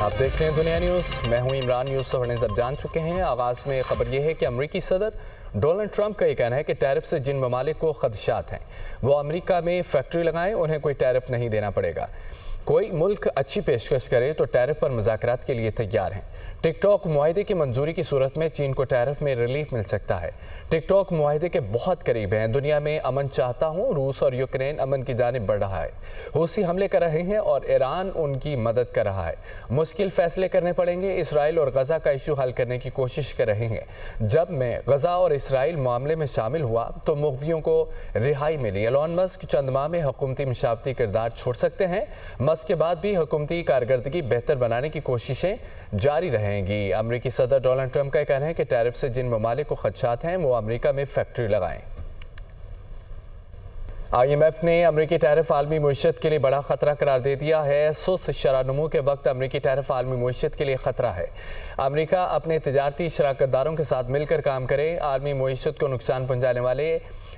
आप देख रहे हैं दुनिया न्यूज़। मैं हूं इमरान। न्यूज़ से नजर जान चुके हैं। आगाज़ में खबर यह है कि अमरीकी सदर डोनाल्ड ट्रंप का ये कहना है कि टैरिफ से जिन ममालिक को खदशात हैं वो अमरीका में फैक्ट्री लगाएं, उन्हें कोई टैरिफ नहीं देना पड़ेगा। कोई मुल्क अच्छी पेशकश करे तो टैरिफ पर मुज़ाकरात के लिए तैयार हैं। टिकटॉक मुआहदे की मंजूरी की सूरत में चीन को टैरिफ में रिलीफ मिल सकता है। टिकटॉक मुआहदे के बहुत करीब हैं। दुनिया में अमन चाहता हूँ। रूस और यूक्रेन अमन की जानिब बढ़ रहा है। हूसी हमले कर रहे हैं और ईरान उनकी मदद कर रहा है। मुश्किल फैसले करने पड़ेंगे। इसराइल और गजा का इशू हल करने की कोशिश कर रहे हैं। जब मैं गजा और इसराइल मामले में शामिल हुआ तो मुख्तियों को रिहाई मिली। एलोन मस्क चंद माह में हुकूमती मशावती किरदार छोड़ सकते हैं। मस्क के बाद भी हुकूमती कारकर्दगी बेहतर बनाने की कोशिशें जारी रहेंगी। अमरीकी सदर डोनाल्ड ट्रंप का कहना है कि टैरिफ से जिन ममालिक को खदशात हैं वो अमरीका में फैक्ट्री लगाएं। IMF ने अमरीकी टैरिफ आलमी मईशत के लिए बड़ा खतरा करार दे दिया है। सुस्त शरानमू के वक्त अमरीकी टैरिफ आलमी मईशत के लिए खतरा है। अमरीका अपने तजारती शराकतदारों के साथ मिलकर काम करे। आलमी मईशत को नुकसान पहुँचाने वाले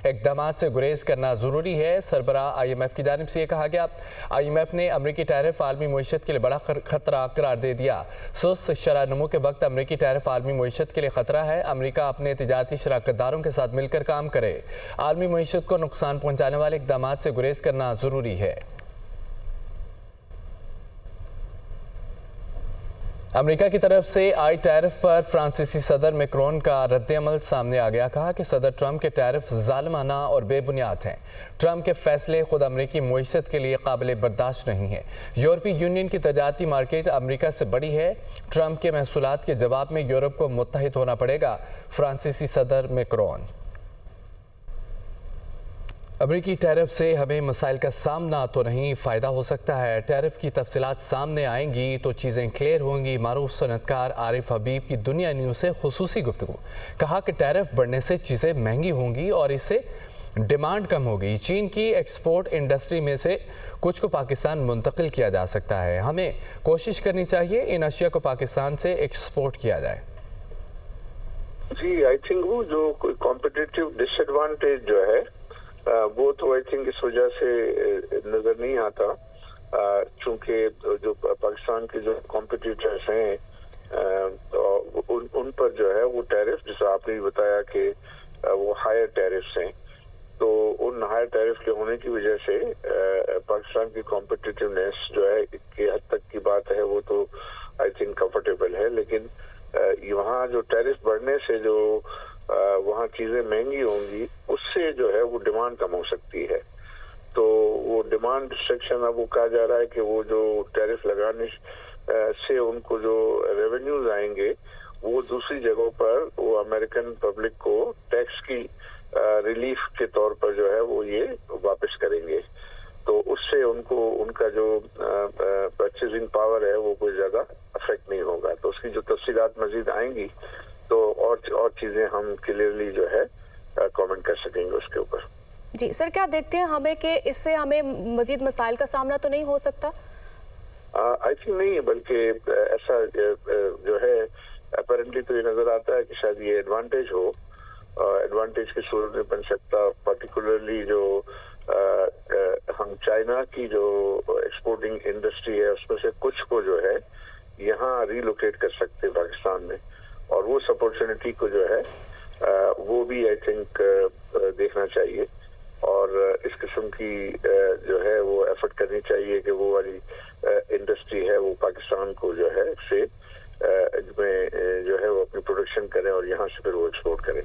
इक़दाम से गुरेज करना ज़रूरी है। सरबराह IMF की जानिब से ये कहा गया। IMF ने अमरीकी टैरिफ आलमी मईशत के लिए बड़ा खतरा करार दे दिया। सुस्त शरानमू के वक्त अमरीकी टैरिफ आलमी मईशत के लिए खतरा है। अमरीका अपने तजारती शराकतदारों के साथ मिलकर काम करे। आलमी मईशत को नुकसान पहुँचाने वाले इक़दाम से गुरेज करना ज़रूरी है। अमेरिका की तरफ से आई टैरिफ पर फ्रांसीसी सदर मैक्रोन का रद्द-ए-अमल सामने आ गया। कहा कि सदर ट्रंप के टैरिफ ज़ालिमाना और बेबुनियाद हैं। ट्रंप के फैसले खुद अमरीकी मईशत के लिए काबिल बर्दाश्त नहीं है। यूरोपीय यूनियन की तजारती मार्केट अमरीका से बड़ी है। ट्रंप के महसूलात के जवाब में यूरोप को मुत्तहिद होना पड़ेगा। फ्रांसीसी सदर मैक्रोन। अमरीकी टैरिफ से हमें मसाइल का सामना तो नहीं, फ़ायदा हो सकता है। टैरिफ की तफसीलात सामने आएंगी तो चीज़ें क्लियर होंगी। मारूफ सनतकार आरिफ हबीब की दुनिया न्यूज़ से खुसूसी गुफ्तगू। कहा कि टैरिफ बढ़ने से चीज़ें महंगी होंगी और इससे डिमांड कम होगी। चीन की एक्सपोर्ट इंडस्ट्री में से कुछ को पाकिस्तान मुंतकिल किया जा सकता है। हमें कोशिश करनी चाहिए इन अशिया को पाकिस्तान से एक्सपोर्ट किया जाए। जी, आई थिंक वो जो कोई कॉम्पिटिटिव डिसएडवांटेज जो है वो तो आई थिंक इस वजह से नजर नहीं आता, चूंकि जो पाकिस्तान के जो कॉम्पिटिटर्स हैं उन पर जो है वो टैरिफ, जैसा आपने बताया कि वो हायर टैरिफ्स हैं, तो उन हायर टैरिफ के होने की वजह से पाकिस्तान की कॉम्पिटिटिवनेस जो है कि हद तक की बात है वो तो आई थिंक कंफर्टेबल है। लेकिन वहाँ जो टैरिफ बढ़ने से जो वहाँ चीज़ें महंगी होंगी, उससे जो है वो डिमांड कम हो सकती है। तो वो डिमांड डिस्ट्रक्शन, अब वो कहा जा रहा है कि वो जो टैरिफ लगाने से उनको जो रेवेन्यूज आएंगे वो दूसरी जगहों पर वो अमेरिकन पब्लिक को टैक्स की रिलीफ के तौर पर जो है वो ये वापस करेंगे। तो उससे उनको उनका जो परचेजिंग पावर है वो कोई ज़्यादा अफेक्ट नहीं होगा। तो उसकी जो तफसीलात मजीद आएंगी तो और चीज़ें हम क्लियरली जो है कमेंट कर सकेंगे उसके ऊपर। जी सर, क्या देखते हैं हमें कि इससे हमें मजीद मसाइल का सामना तो नहीं हो सकता? आई थिंक नहीं है, बल्कि ऐसा जो है अपेरेंटली तो ये नज़र आता है कि शायद ये एडवांटेज हो, एडवांटेज की सूरत में बन सकता। पर्टिकुलरली जो हम चाइना की जो एक्सपोर्टिंग इंडस्ट्री है उसमें से कुछ को जो है यहाँ रिलोकेट कर सकते हैं पाकिस्तान में, और वो अपॉर्चुनिटी को जो है वो भी आई थिंक देखना चाहिए और इस किस्म की जो है वो एफर्ट करनी चाहिए कि वो वाली इंडस्ट्री है वो पाकिस्तान को जो है से में जो है वो अपनी प्रोडक्शन करें और यहाँ से फिर वो एक्सपोर्ट करें।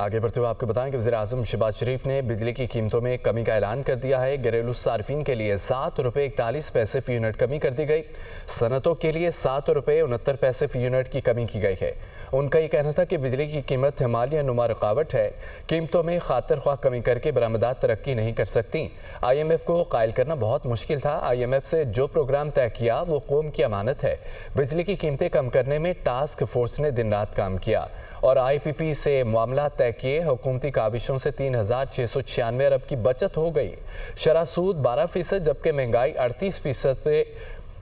आगे बढ़ते हुए आपको बताएं कि वज़ीर-ए-आज़म शहबाज शरीफ ने बिजली की कीमतों में कमी का ऐलान कर दिया है। घरेलू सार्फिन के लिए 7 रुपये 41 पैसे फी यूनिट कमी कर दी गई। सनतों के लिए 7 रुपये 69 पैसे फी यूनिट की कमी की गई है। उनका ये कहना था कि बिजली की कीमत हिमालय नुमा रुकावट है। कीमतों में खातिर ख्वाह कमी करके बरामदात तरक्की नहीं कर सकती। IMF को कायल करना बहुत मुश्किल था। IMF से जो प्रोग्राम तय किया वो कौम की अमानत है। बिजली की कीमतें कम करने में टास्क फोर्स ने दिन रात काम किया और IPP से मामला तय किए। हुकूमती काविशों से 3696 अरब की बचत हो गई। शरह सूद 12%, जबकि महंगाई 38% पे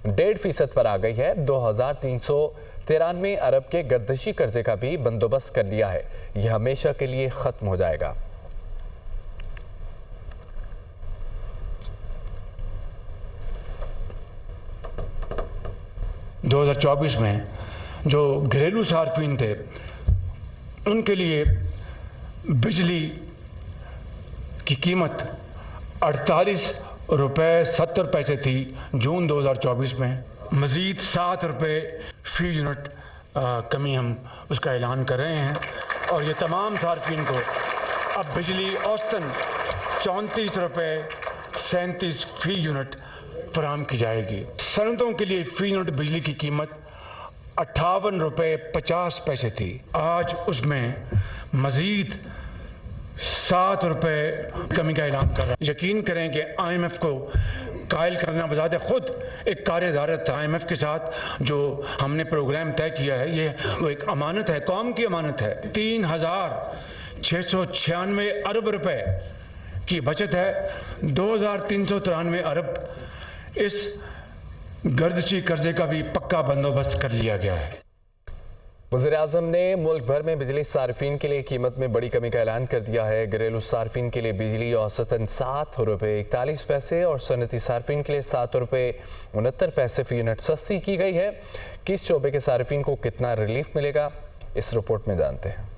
1.5% पर आ गई है। 2393 अरब के गर्दिशी कर्जे का भी बंदोबस्त कर लिया है। यह हमेशा के लिए ख़त्म हो जाएगा। 2024 में जो घरेलू सार्फिन थे उनके लिए बिजली की कीमत 48 रुपये 70 पैसे थी जून 2024 में। मज़ीद 7 रुपये फ़ी यूनिट कमी हम उसका ऐलान कर रहे हैं और ये तमाम सार्फिन को अब बिजली औसतन 34 रुपये 37 फ़ी यूनिट फराहम की जाएगी। सनतों के लिए फ़ी यूनिट बिजली की कीमत 58 रुपये 50 पैसे थी, आज उसमें मज़ीद 7 रुपये कमी का ऐलान कर रहा है। यकीन करें कि IMF को कायल करना बजाते खुद एक कार्यधारत था IMF के साथ जो हमने प्रोग्राम तय किया है, ये वो एक अमानत है, कौम की अमानत है। 3,696 अरब रुपए की बचत है, 2,393 अरब इस गर्दशी कर्जे का भी पक्का बंदोबस्त कर लिया गया है। वज़ीर-ए-आज़म ने मुल्क भर में बिजली सार्फिन के लिए कीमत में बड़ी कमी का ऐलान कर दिया है। घरेलू सार्फिन के लिए बिजली औसतन 7 रुपये 41 पैसे और सनती सार्फिन के लिए 7 रुपये 69 पैसे फ़ी यूनिट सस्ती की गई है। किस शोबे के सार्फिन को कितना रिलीफ मिलेगा, इस रिपोर्ट में जानते हैं।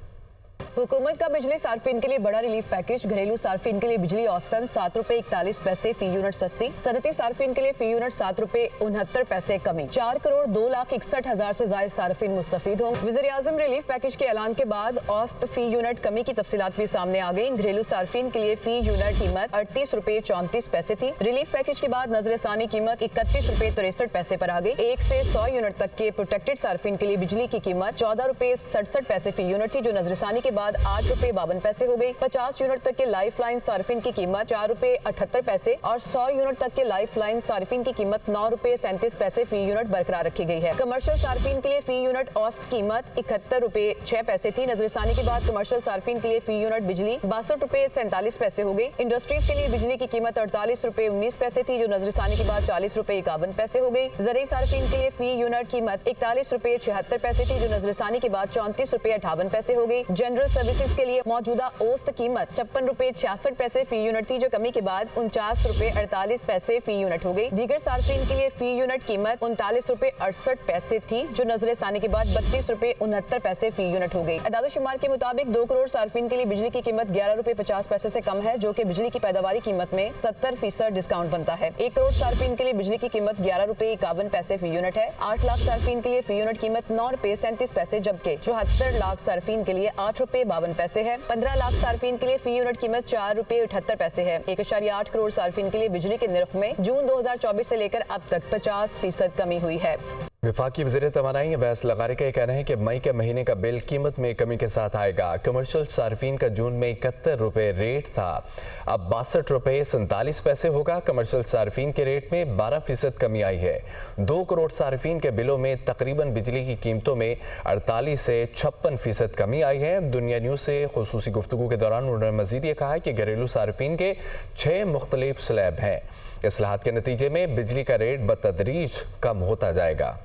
हुकूमत का बिजली सार्फिन के लिए बड़ा रिलीफ पैकेज। घरेलू सार्फिन के लिए बिजली औसतन 7 रुपए 41 पैसे फी यूनिट सस्ती, सनती सार्फिन के लिए फी यूनिट 7 रुपए 69 पैसे कमी। 4 करोड़ 2,61,000 से ज्यादा सार्फिन मुस्तफीद होंगे। वज़ीर-ए-आज़म रिलीफ पैकेज के ऐलान के बाद औसत फी यूनिट कमी की तफसीलात भी सामने आ गई। घरेलू सार्फिन के लिए फी यूनिट कीमत 38 रुपए 34 पैसे थी। रिलीफ पैकेज के बाद नजरसानी कीमत 31 रुपए 63 पैसे पर आ गई। 1 से 100 यूनिट तक के प्रोटेक्टेड सार्फिन के लिए बिजली की कीमत 14 रुपए 67 पैसे फी यूनिट थी, जो नजरसानी के बाद 8 रुपए 52 पैसे हो गई। 50 यूनिट तक के लाइफ लाइन सार्फिन की कीमत 4 रुपए 78 पैसे और 100 यूनिट तक के लाइफ लाइन सार्फिन की कीमत 9 रुपए 37 पैसे फी यूनिट बरकरार रखी गई है। कमर्शियल सार्फिन के लिए फी यूनिट औसत कीमत 71 रुपए 6 पैसे थी। नजरसानी के बाद कमर्शियल सार्फिन के लिए फी यूनिट बिजली 62 रुपए 47 पैसे हो गई। इंडस्ट्रीज के लिए बिजली की कीमत 48 रुपए 19 पैसे थी, जो नजरसानी के बाद 40 रुपए 51 पैसे हो गई। ज़रूरी सार्फिन के लिए फी यूनिट कीमत 41 रुपए 76 पैसे थी, जो नजरसानी के बाद 34 रुपए 58 पैसे हो गई। जनरल सर्विसेज के लिए मौजूदा औसत कीमत 56 रुपए 66 पैसे फी यूनिट थी, जो कमी के बाद 49 रुपए 48 पैसे फी यूनिट हो गई। दीगर सार्फिन के लिए फी यूनिट कीमत 39 रुपए 68 पैसे थी, जो नजर सानी के बाद 32 रुपए 69 पैसे फी यूनिट हो गई। अदाद-ओ-शुमार के मुताबिक 2 करोड़ सार्फिन के लिए बिजली की कीमत 11 रुपए 50 पैसे से कम है, जो कि बिजली की पैदावारी कीमत में 70% डिस्काउंट बनता है। 1 करोड़ सार्फिन के लिए बिजली की कीमत 11 रुपए 51 पैसे फी यूनिट है। 8 लाख सार्फिन के लिए फी यूनिट कीमत 9 रुपए 37 पैसे, जबकि 74 लाख सार्फिन के लिए 8 रुपए 52 पैसे है। 15 लाख सार्फिन के लिए फी यूनिट कीमत 4 रुपए 78 पैसे है। 1.8 करोड़ सार्फिन के लिए बिजली के निर्ख में जून 2024 से लेकर अब तक 50% कमी हुई है। वफाकी वज़ीर तवानाई अवैस लगारी का कहना है कि मई के महीने का बिल कीमत में कमी के साथ आएगा। कमर्शियल सार्फिन का जून में 71 रुपए रेट था, अब 62 रुपए 47 पैसे होगा। कमर्शियल सार्फिन के रेट में 12% कमी आई है। 2 करोड़ सार्फिन के बिलों में तकरीबन बिजली की कीमतों में 48 से 56% कमी आई है। दुनिया न्यूज़ से खुसूसी गुफ्तगू के दौरान उन्होंने मज़ीद ये कहा कि घरेलू सार्फिन के 6 मुख्तलिफ स्लैब हैं। इस्लाहात के नतीजे में बिजली का रेट बतदरीज कम होता जाएगा।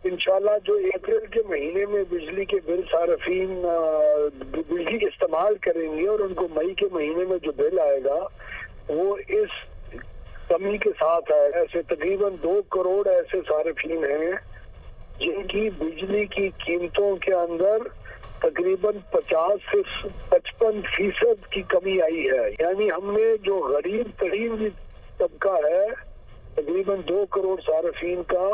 इंशाल्लाह जो अप्रैल के महीने में बिजली के बिल सार्फिन बिजली इस्तेमाल करेंगे और उनको मई के महीने में जो बिल आएगा वो इस कमी के साथ है। ऐसे तकरीबन 2 करोड़ ऐसे सार्फिन हैं जिनकी बिजली की कीमतों के अंदर तकरीबन 50 से 55% की कमी आई है। यानी हमने जो गरीब तरीन तबका है तकरीबन 2 करोड़ सार्फिन का,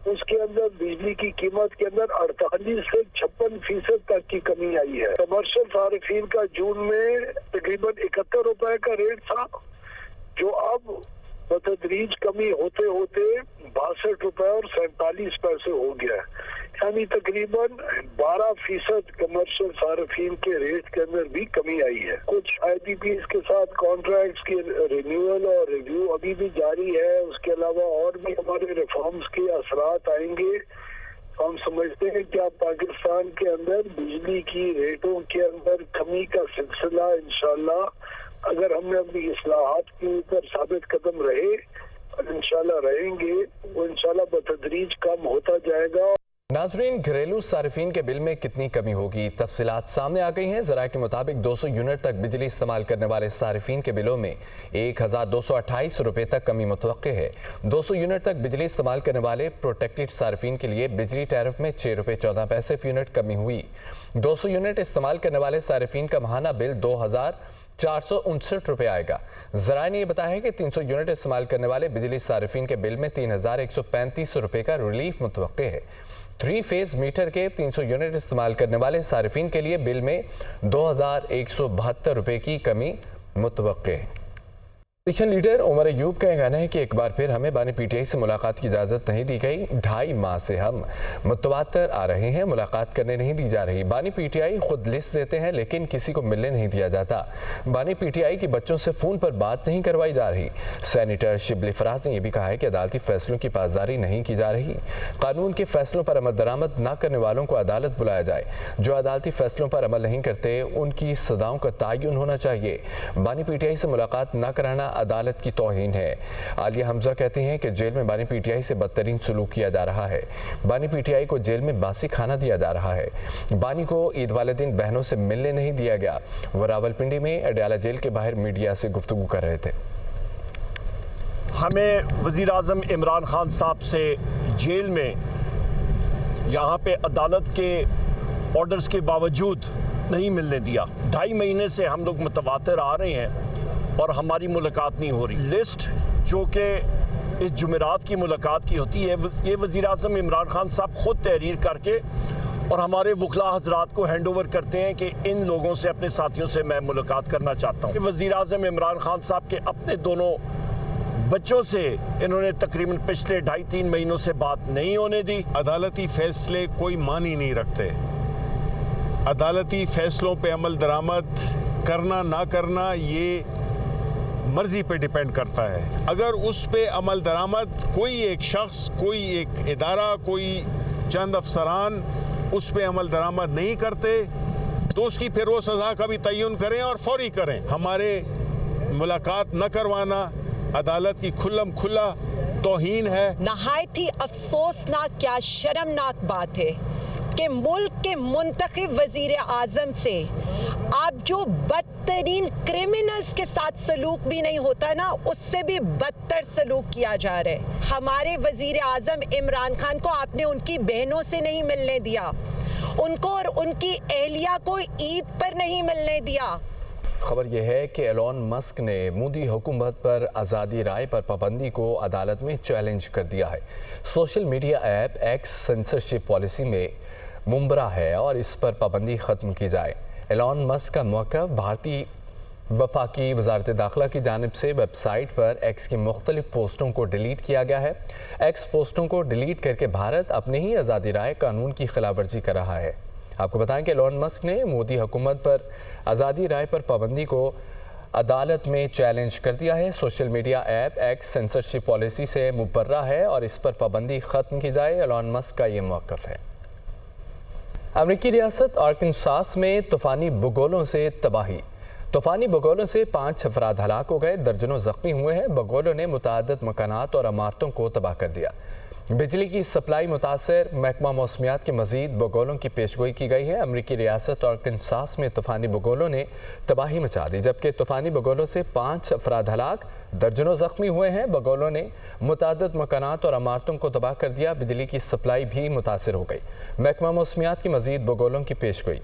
उसके अंदर बिजली की कीमत के अंदर 48 से 56% तक की कमी आई है। कमर्शियल सार्फिन का जून में तकरीबन 71 रुपए का रेट था, जो अब बतदरीज कमी होते होते 62 रुपए और 47 पैसे हो गया। यानी तकरीबन 12% कमर्शियल सार्फिन के रेट के अंदर भी कमी आई है। कुछ IPPs के साथ कॉन्ट्रैक्ट्स की रिन्यूअल और रिव्यू अभी भी जारी है। उसके अलावा और भी हमारे रिफॉर्म्स के असरात आएंगे। हम समझते हैं कि अब पाकिस्तान के अंदर बिजली की रेटों के अंदर कमी का सिलसिला इंशाल्लाह अगर हमने अपनी इस्लाहात के ऊपर साबित कदम रहे और इंशाल्लाह रहेंगे, वो इंशाल्लाह बतदरीज कम होता जाएगा। नाज़रीन, घरेलू सार्फिन के बिल में कितनी कमी होगी? तफसीलात सामने आ गई हैं। ज़राए के मुताबिक 200 यूनिट तक बिजली इस्तेमाल करने वाले सार्फिन के बिलों में 1228 रुपये तक कमी मुतवक्के है। 200 यूनिट तक बिजली इस्तेमाल करने वाले प्रोटेक्टेड सार्फिन के लिए बिजली टैरिफ में 6 रुपये 14 पैसे फी यूनिट कमी हुई। 200 यूनिट इस्तेमाल करने वाले सार्फिन का माहाना बिल 2459 रुपये आएगा। ज़राए ने यह बताया है कि 300 यूनिट इस्तेमाल करने वाले बिजली सार्फिन के बिल में 3135 रुपये का रिलीफ मुतवक्के है। 3 फेज मीटर के 300 यूनिट इस्तेमाल करने वाले सार्फिन के लिए बिल में 2172 रुपये की कमी मुतवक्के है। अपोजिशन लीडर उमर अयूब का कहना है कि एक बार फिर हमें बानी पीटीआई से मुलाकात की इजाज़त नहीं दी गई। 2.5 माह से हम मुतवातर आ रहे हैं, मुलाकात करने नहीं दी जा रही। बानी पीटीआई खुद लिस्ट देते हैं लेकिन किसी को मिलने नहीं दिया जाता। बानी पीटीआई के बच्चों से फ़ोन पर बात नहीं करवाई जा रही। सेनेटर शिबली फराज ने यह भी कहा है कि अदालती फैसलों की पासदारी नहीं की जा रही। कानून के फैसलों पर अमल दरामद न करने वालों को अदालत बुलाया जाए। जो अदालती फैसलों पर अमल नहीं करते उनकी सज़ाओं का तयन होना चाहिए। बानी पीटीआई से मुलाकात न कराना अदालत की तौहीन है। आलिया हमजा कहती हैं कि जेल में बानी पीटीआई से बदतरीन सलूक किया जा रहा है। बानी पीटीआई को जेल में बासी खाना दिया जा रहा है। बानी को ईद वाले दिन बहनों से मिलने नहीं दिया गया। वो रावलपिंडी में अडयाला जेल के बाहर मीडिया से गुफ्तगू कर रहे थे। हमें वज़ीर आज़म इमरान खान साहब से जेल में यहाँ पे अदालत के ऑर्डर्स के बावजूद नहीं मिलने दिया। 2.5 महीने से हम लोग मुतवातिर आ रहे हैं और हमारी मुलाकात नहीं हो रही। लिस्ट जो कि इस जुमेरात की मुलाकात की होती है, ये वज़ीर आज़म इमरान खान साहब ख़ुद तहरीर करके और हमारे वकला हज़रात को हैंड ओवर करते हैं कि इन लोगों से, अपने साथियों से मैं मुलाकात करना चाहता हूँ। वज़ीर आज़म इमरान खान साहब के अपने दोनों बच्चों से इन्होंने तकरीबन पिछले 2.5-3 महीनों से बात नहीं होने दी। अदालती फैसले कोई मानी नहीं रखते। अदालती फैसलों पे अमल दरामद करना ना करना ये मर्जी पे डिपेंड करता है। अगर उस पे अमल दरामद कोई एक शख्स, कोई एक इदारा, कोई चंद अफसरान उस पे अमल दरामद नहीं करते तो उसकी फिर वो सज़ा का भी तयन करें और फौरी करें। हमारे मुलाकात न करवाना अदालत की खुल्लम खुल्ला तौहीन है। नहायत ही अफसोसनाक, क्या शर्मनाक बात है कि मुल्क के मुंतखब वजीर आज़म से आप जो बदतरीन क्रिमिनल्स के साथ सलूक भी नहीं होता ना, उससे भी बदतर सलूक किया जा रहा है। हमारे वजीर आज़म इमरान खान को आपने उनकी बहनों से नहीं मिलने दिया, उनको और उनकी अहलिया को ईद पर नहीं मिलने दिया। खबर यह है कि एलोन मस्क ने मोदी हुकूमत पर आज़ादी राय पर पाबंदी को अदालत में चैलेंज कर दिया है। Social media app x censorship policy में मुंबरा है और इस पर पाबंदी ख़त्म की जाए। एलोन मस्क का मौक़िफ़ भारतीय वफाकी वज़ारत दाखिला की जानिब से वेबसाइट पर एक्स की मुख्तलिफ पोस्टों को डिलीट किया गया है। एक्स पोस्टों को डिलीट करके भारत अपने ही आज़ादी राय कानून की खिलाफ वर्जी कर रहा है। आपको बताएं कि एलोन मस्क ने मोदी हुकूमत पर आज़ादी राय पर पाबंदी को अदालत में चैलेंज कर दिया है। Social media app x censorship policy से मुबर्रा है और इस पर पाबंदी ख़त्म की जाए। एलोन मस्क का ये मौक़िफ़ है। अमरीकी रियासत आर्कनसास में तूफ़ानी बगोलों से तबाही। तूफ़ानी बगोलों से 5 अफराद हलाक हो गए, दर्जनों ज़ख्मी हुए हैं। बगोलों ने मुतअद्दिद मकानात और इमारतों को तबाह कर दिया। बिजली की सप्लाई मुतासर, महकमा मौसमियात की मज़ीद बगोलों की पेशगोई की गई है। अमरीकी रियासत आर्कनसास में तूफ़ानी बगोलों ने तबाही मचा दी, जबकि तूफ़ानी बगोलों से 5 अफराद हलाक, दर्जनों ज़ख्मी हुए हैं। बगोलों ने मुतअद्दिद मकानात और इमारतों को तबाह कर दिया। बिजली की सप्लाई भी मुतासर हो गई। महकमा मौसमियात की मज़ीद बगोलों की पेशगोई।